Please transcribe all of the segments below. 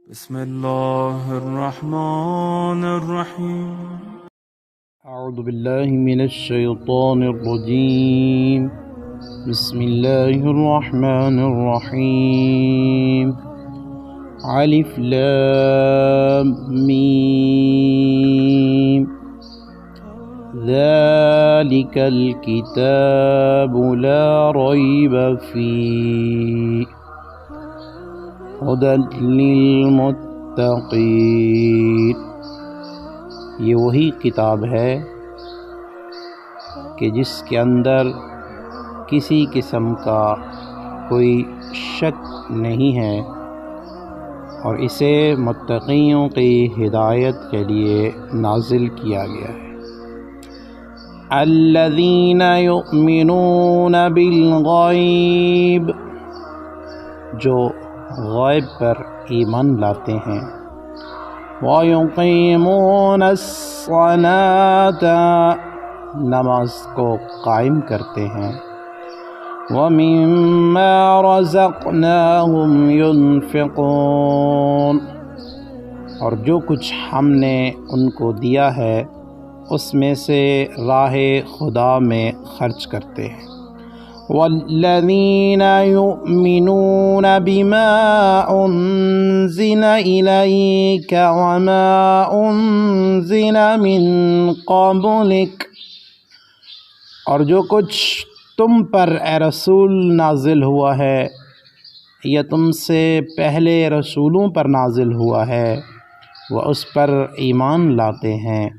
بسم الله الرحمن الرحيم. أعوذ بالله من الشيطان الرجيم. بسم الله الرحمن الرحيم. ألف لام ميم. ذلك الكتاب لا ريب فيه هدى للمتقين. یہ وہی کتاب ہے کہ جس کے اندر کسی قسم کا کوئی شک نہیں ہے اور اسے متقیوں کی ہدایت کے لیے نازل کیا گیا ہے۔ الذین یؤمنون بالغیب، جو غیب پر ایمان لاتے ہیں، وَيُقِيمُونَ الصَّلَاةَ، نماز کو قائم کرتے ہیں، وَمِمَّا رَزَقْنَاهُمْ يُنْفِقُونَ، اور جو کچھ ہم نے ان کو دیا ہے اس میں سے راہ خدا میں خرچ کرتے ہیں۔ وَالَّذِينَ يُؤْمِنُونَ بِمَا أُنزِلَ إِلَيْكَ وَمَا أُنزِلَ مِن قَبْلِكَ، اور جو کچھ تم پر اے رسول نازل ہوا ہے یا تم سے پہلے رسولوں پر نازل ہوا ہے وہ اس پر ایمان لاتے ہیں۔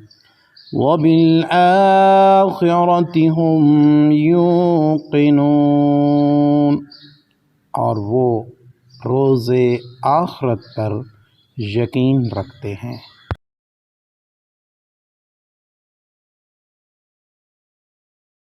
وَبِالْآخِرَةِ هُمْ يُوقِنُونَ، اور وہ روز آخرت پر یقین رکھتے ہیں۔